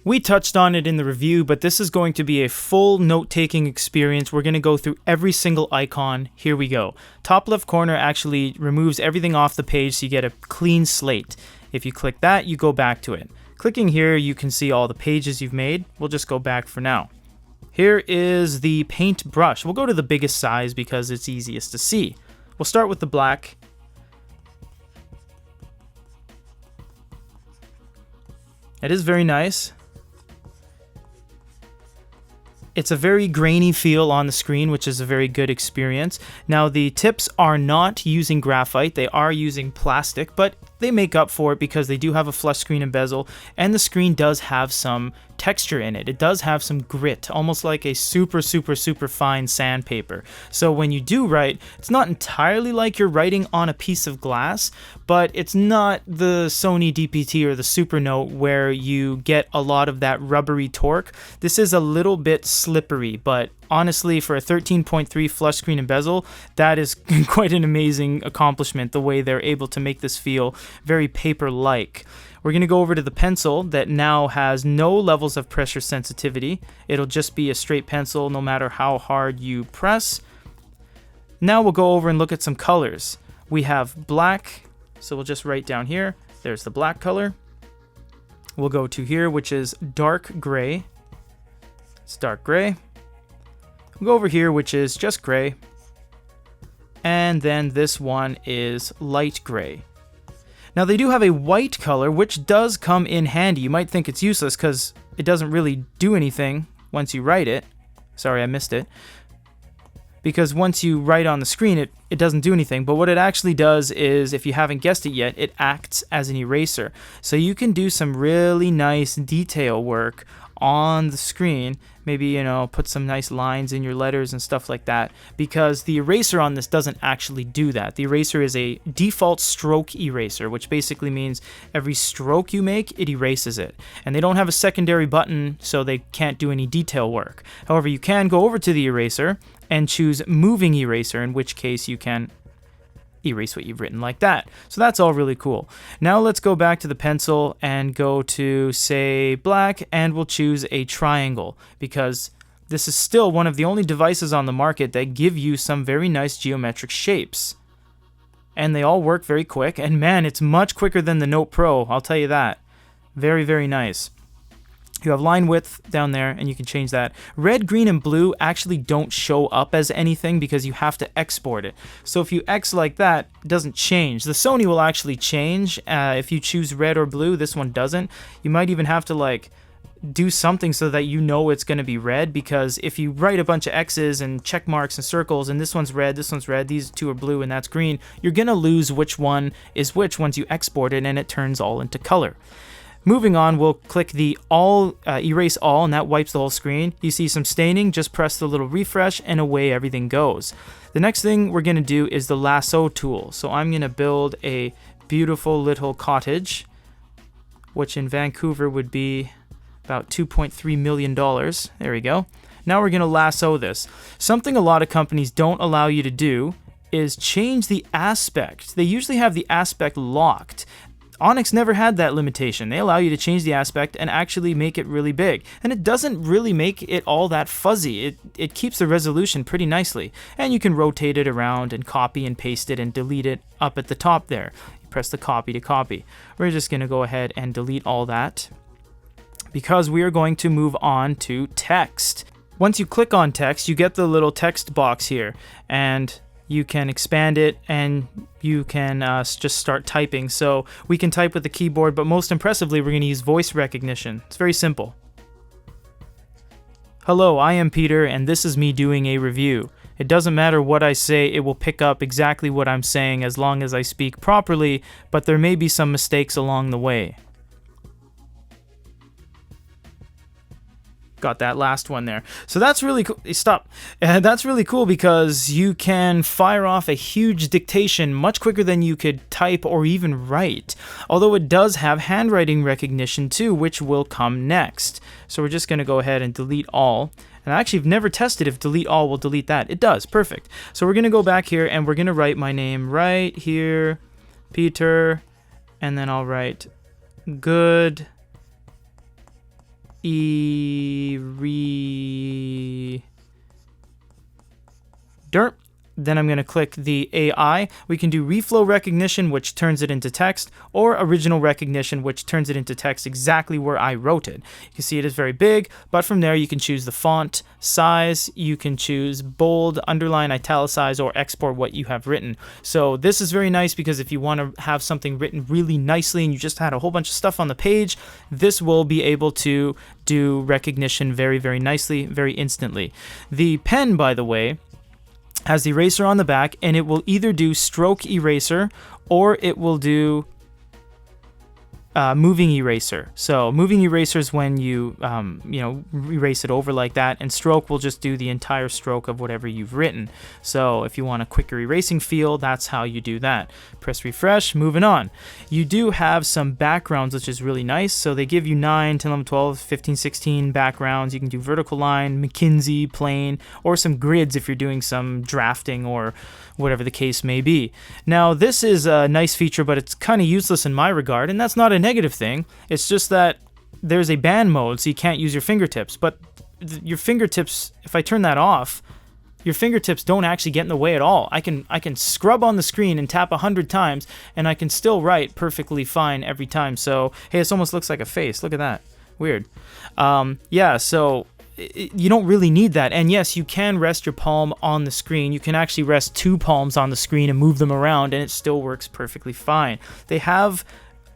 We touched on it in the review, but this is going to be a full note-taking experience. We're going to go through every single icon. Here we go. Top left corner actually removes everything off the page so you get a clean slate. If you click that, you go back to it. Clicking here, you can see all the pages you've made. We'll just go back for now. Here is the paint brush. We'll go to the biggest size because it's easiest to see. We'll start with the black. It is very nice. It's a very grainy feel on the screen, which is a very good experience. Now, the tips are not using graphite. They are using plastic, but they make up for it because they do have a flush screen and bezel, and the screen does have some texture in it. It does have some grit, almost like a super fine sandpaper. So when you do write, it's not entirely like you're writing on a piece of glass, but it's not the Sony DPT or the Supernote where you get a lot of that rubbery torque. This is a little bit slippery, but honestly, for a 13.3 flush screen and bezel, that is quite an amazing accomplishment, the way they're able to make this feel very paper-like. We're going to go over to the pencil that now has no levels of pressure sensitivity. It'll just be a straight pencil no matter how hard you press. Now we'll go over and look at some colors. We have black, so we'll just write down here. There's the black color. We'll go to here, which is dark gray. It's dark gray. We'll go over here, which is just gray. And then this one is light gray. Now they do have a white color, which does come in handy. You might think it's useless because it doesn't really do anything once you write it. Sorry, I missed it. Because once you write on the screen, it doesn't do anything. But what it actually does is, if you haven't guessed it yet, it acts as an eraser. So you can do some really nice detail work on the screen. Maybe, you know, put some nice lines in your letters and stuff like that, because the eraser on this doesn't actually do that. The eraser is a default stroke eraser, which basically means every stroke you make, it erases it. And they don't have a secondary button, so they can't do any detail work. However, you can go over to the eraser and choose moving eraser, in which case you can erase what you've written like that. So that's all really cool. Now let's go back to the pencil and go to, say, black, and we'll choose a triangle, because this is still one of the only devices on the market that give you some very nice geometric shapes. And they all work very quick, and man, it's much quicker than the Note Pro, I'll tell you that. Very nice. You have line width down there, and you can change that. Red, green, and blue actually don't show up as anything because you have to export it. So if you X like that, it doesn't change. The Sony will actually change if you choose red or blue. This one doesn't. You might even have to like do something so that you know it's going to be red, because if you write a bunch of X's and check marks and circles, and this one's red, these two are blue, and that's green, you're going to lose which one is which once you export it, and it turns all into color. Moving on, we'll click the erase all, and that wipes the whole screen. You see some staining, just press the little refresh, and away everything goes. The next thing we're going to do is the Lasso Tool. So I'm going to build a beautiful little cottage, which in Vancouver would be about $2.3 million. There we go. Now we're going to lasso this. Something a lot of companies don't allow you to do is change the aspect. They usually have the aspect locked. Onyx never had that limitation. They allow you to change the aspect and actually make it really big. And it doesn't really make it all that fuzzy. It keeps the resolution pretty nicely. And you can rotate it around and copy and paste it and delete it up at the top there. You press the copy to copy. We're just going to go ahead and delete all that, because we are going to move on to text. Once you click on text, you get the little text box here, and you can expand it, and you can just start typing. So we can type with the keyboard, but most impressively, we're going to use voice recognition. It's very simple. Hello, I am Peter, and this is me doing a review. It doesn't matter what I say, it will pick up exactly what I'm saying as long as I speak properly, but there may be some mistakes along the way. Got that last one there. So that's really cool. Stop. That's really cool because you can fire off a huge dictation much quicker than you could type or even write. Although it does have handwriting recognition too, which will come next. So we're just going to go ahead and delete all. And I actually have never tested if delete all will delete that. It does. Perfect. So we're going to go back here and we're going to write my name right here, Peter, and then I'll write good derp. Then I'm going to click the AI. We can do reflow recognition, which turns it into text, or original recognition, which turns it into text exactly where I wrote it. You can see it is very big, but from there you can choose the font size. You can choose bold, underline, italicize, or export what you have written. So this is very nice because if you want to have something written really nicely and you just had a whole bunch of stuff on the page, this will be able to do recognition very, very nicely, very instantly. The pen, by the way, has the eraser on the back, and it will either do stroke eraser or it will do moving eraser. So moving eraser is when you erase it over like that, and stroke will just do the entire stroke of whatever you've written. So if you want a quicker erasing feel, that's how you do that. Press refresh, moving on. You do have some backgrounds, which is really nice. So they give you 9, 10, 11, 12, 15, 16 backgrounds. You can do vertical line, McKinsey, plain, or some grids if you're doing some drafting or whatever the case may be. Now, this is a nice feature, but it's kind of useless in my regard, and that's not a negative thing. It's just that there's a ban mode, so you can't use your fingertips. But your fingertips, if I turn that off, your fingertips don't actually get in the way at all. I can scrub on the screen and tap 100 times, and I can still write perfectly fine every time. So, hey, this almost looks like a face. Look at that. Weird. Yeah, so you don't really need that. And yes, you can rest your palm on the screen. You can actually rest 2 palms on the screen and move them around, and it still works perfectly fine.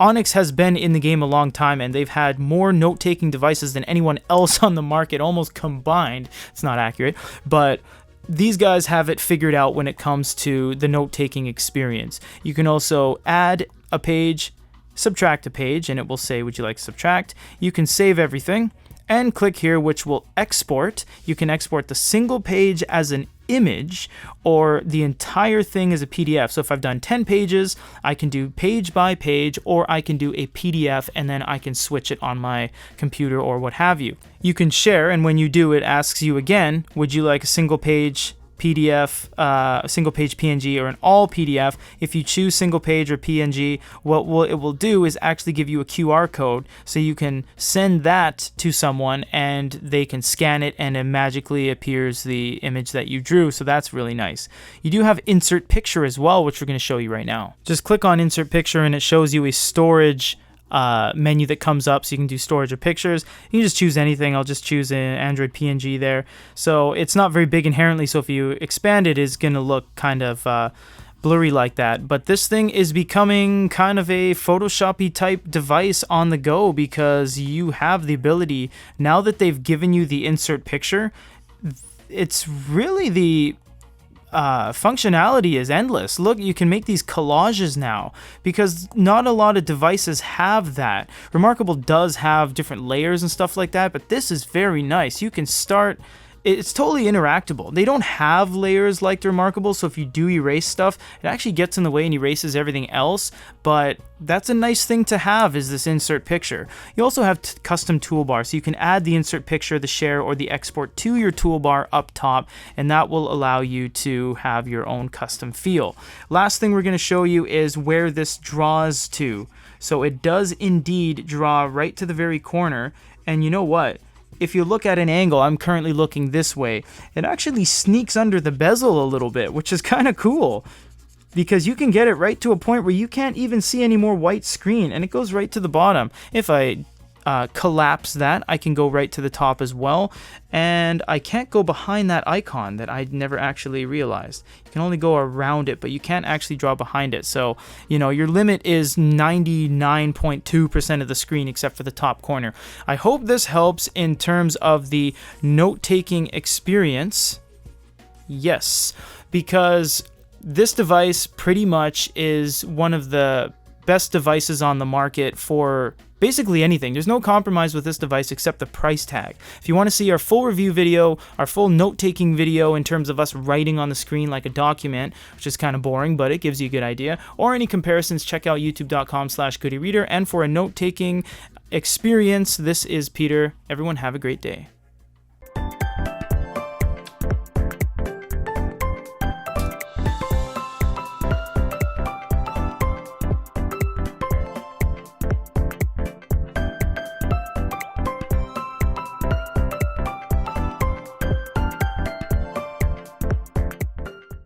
Onyx has been in the game a long time, and they've had more note-taking devices than anyone else on the market, almost combined. It's not accurate, but these guys have it figured out when it comes to the note-taking experience. You can also add a page, subtract a page, and it will say, would you like to subtract? You can save everything and click here, which will export. You can export the single page as an image or the entire thing as a PDF. So if I've done 10 pages, I can do page by page, or I can do a PDF, and then I can switch it on my computer or what have you. You can share, and when you do, it asks you again, would you like a single page PDF, a single page PNG, or an all PDF? If you choose single page or PNG, what it will do is actually give you a QR code, so you can send that to someone and they can scan it, and it magically appears the image that you drew. So that's really nice. You do have insert picture as well, which we're going to show you right now. Just click on insert picture and it shows you a storage menu that comes up, so you can do storage of pictures. You can just choose anything. I'll just choose an Android PNG there. So it's not very big inherently, so if you expand it, it's going to look kind of blurry like that. But this thing is becoming kind of a Photoshop-y type device on the go, because you have the ability, now that they've given you the insert picture, it's really the functionality is endless. Look, you can make these collages now, because not a lot of devices have that. Remarkable does have different layers and stuff like that, but this is very nice. You can start, it's totally interactable. They don't have layers like the Remarkable, so if you do erase stuff, it actually gets in the way and erases everything else, but that's a nice thing to have, is this insert picture. You also have custom toolbar, so you can add the insert picture, the share, or the export to your toolbar up top, and that will allow you to have your own custom feel. Last thing we're going to show you is where this draws to. So it does indeed draw right to the very corner, and you know what? If you look at an angle, I'm currently looking this way, it actually sneaks under the bezel a little bit, which is kind of cool, because you can get it right to a point where you can't even see any more white screen, and it goes right to the bottom. If I collapse that, I can go right to the top as well, and I can't go behind that icon that I never actually realized. You can only go around it, but you can't actually draw behind it. So, you know, your limit is 99.2% of the screen except for the top corner. I hope this helps in terms of the note-taking experience. Yes, because this device pretty much is one of the best devices on the market for basically anything. There's no compromise with this device except the price tag. If you want to see our full review video, our full note-taking video in terms of us writing on the screen like a document, which is kind of boring, but it gives you a good idea, or any comparisons, check out youtube.com/goodyreader. And for a note-taking experience, this is Peter. Everyone have a great day.